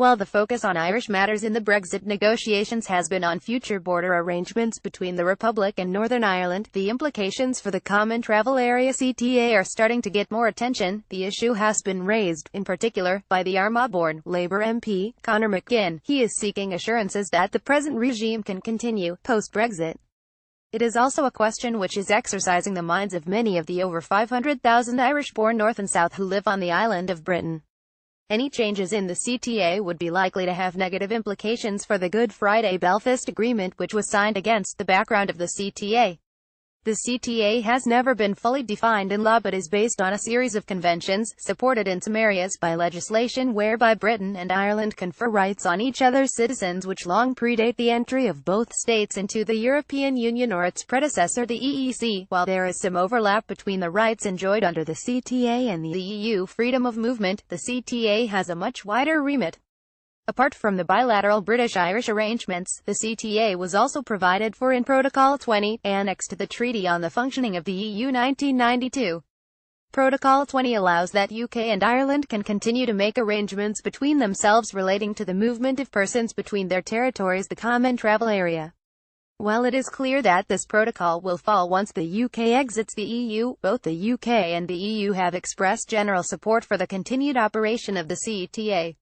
While the focus on Irish matters in the Brexit negotiations has been on future border arrangements between the Republic and Northern Ireland, the implications for the Common Travel Area (CTA) are starting to get more attention. The issue has been raised, in particular, by the Armagh-born Labour MP, Conor McGinn. He is seeking assurances that the present regime can continue, post-Brexit. It is also a question which is exercising the minds of many of the over 500,000 Irish-born North and South who live on the island of Britain. Any changes in the CTA would be likely to have negative implications for the Good Friday Belfast Agreement, which was signed against the background of the CTA. The CTA has never been fully defined in law but is based on a series of conventions, supported in some areas by legislation whereby Britain and Ireland confer rights on each other's citizens which long predate the entry of both states into the European Union or its predecessor the EEC. While there is some overlap between the rights enjoyed under the CTA and the EU freedom of movement, the CTA has a much wider remit. Apart from the bilateral British-Irish arrangements, the CTA was also provided for in Protocol 20, annexed to the Treaty on the Functioning of the EU 1992. Protocol 20 allows that UK and Ireland can continue to make arrangements between themselves relating to the movement of persons between their territories, the Common Travel Area. While it is clear that this protocol will fall once the UK exits the EU, both the UK and the EU have expressed general support for the continued operation of the CTA.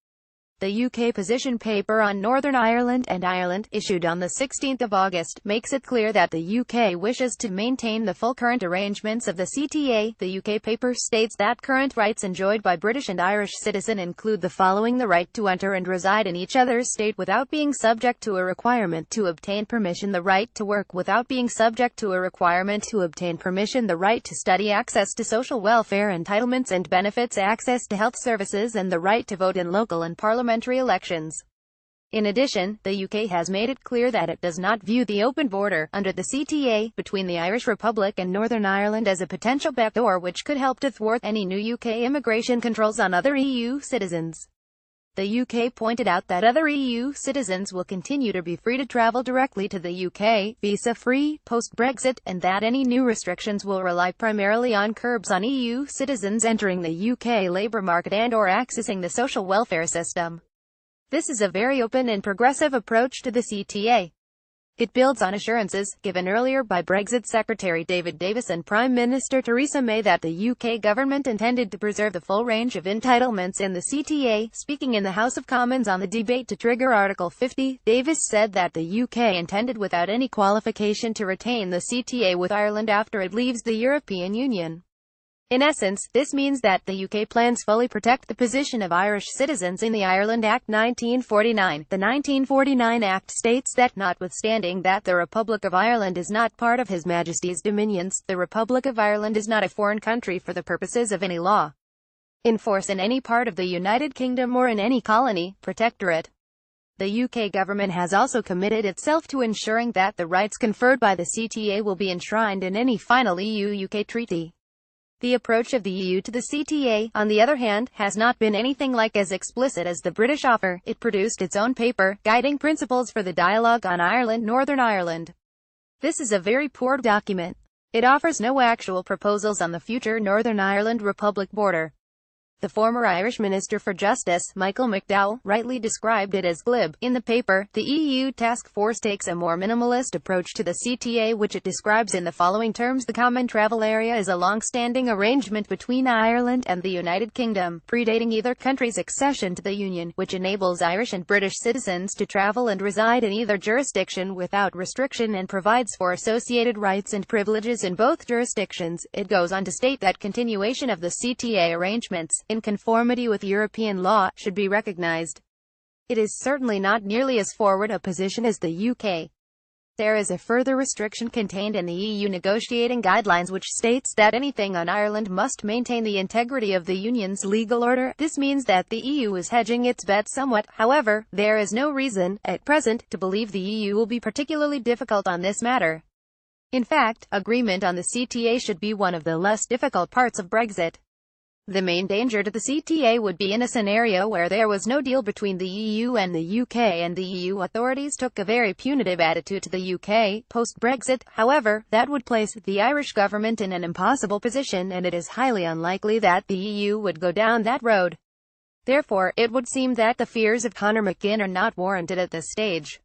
The UK position paper on Northern Ireland and Ireland, issued on the 16th of August, makes it clear that the UK wishes to maintain the full current arrangements of the CTA. The UK paper states that current rights enjoyed by British and Irish citizens include the following: the right to enter and reside in each other's state without being subject to a requirement to obtain permission, the right to work without being subject to a requirement to obtain permission, the right to study, access to social welfare entitlements and benefits, access to health services, and the right to vote in local and parliamentary elections. In addition, the UK has made it clear that it does not view the open border, under the CTA, between the Irish Republic and Northern Ireland as a potential backdoor which could help to thwart any new UK immigration controls on other EU citizens. The UK pointed out that other EU citizens will continue to be free to travel directly to the UK, visa-free, post-Brexit, and that any new restrictions will rely primarily on curbs on EU citizens entering the UK labour market and/or accessing the social welfare system. This is a very open and progressive approach to the CTA. It builds on assurances, given earlier by Brexit Secretary David Davis and Prime Minister Theresa May, that the UK government intended to preserve the full range of entitlements in the CTA. Speaking in the House of Commons on the debate to trigger Article 50, Davis said that the UK intended without any qualification to retain the CTA with Ireland after it leaves the European Union. In essence, this means that the UK plans fully protect the position of Irish citizens in the Ireland Act 1949. The 1949 Act states that notwithstanding that the Republic of Ireland is not part of His Majesty's dominions, the Republic of Ireland is not a foreign country for the purposes of any law in force in any part of the United Kingdom or in any colony, protectorate. The UK government has also committed itself to ensuring that the rights conferred by the CTA will be enshrined in any final EU-UK treaty. The approach of the EU to the CTA, on the other hand, has not been anything like as explicit as the British offer. It produced its own paper, Guiding Principles for the Dialogue on Ireland, Northern Ireland. This is a very poor document. It offers no actual proposals on the future Northern Ireland Republic border. The former Irish Minister for Justice, Michael McDowell, rightly described it as glib. In the paper, the EU task force takes a more minimalist approach to the CTA, which it describes in the following terms: the Common Travel Area is a long-standing arrangement between Ireland and the United Kingdom, predating either country's accession to the Union, which enables Irish and British citizens to travel and reside in either jurisdiction without restriction and provides for associated rights and privileges in both jurisdictions. It goes on to state that continuation of the CTA arrangements, in conformity with European law, should be recognized. It is certainly not nearly as forward a position as the UK. There is a further restriction contained in the EU negotiating guidelines which states that anything on Ireland must maintain the integrity of the Union's legal order. This means that the EU is hedging its bets somewhat. However, there is no reason, at present, to believe the EU will be particularly difficult on this matter. In fact, agreement on the CTA should be one of the less difficult parts of Brexit. The main danger to the CTA would be in a scenario where there was no deal between the EU and the UK and the EU authorities took a very punitive attitude to the UK, post-Brexit. However, that would place the Irish government in an impossible position, and it is highly unlikely that the EU would go down that road. Therefore, it would seem that the fears of Conor McGinn are not warranted at this stage.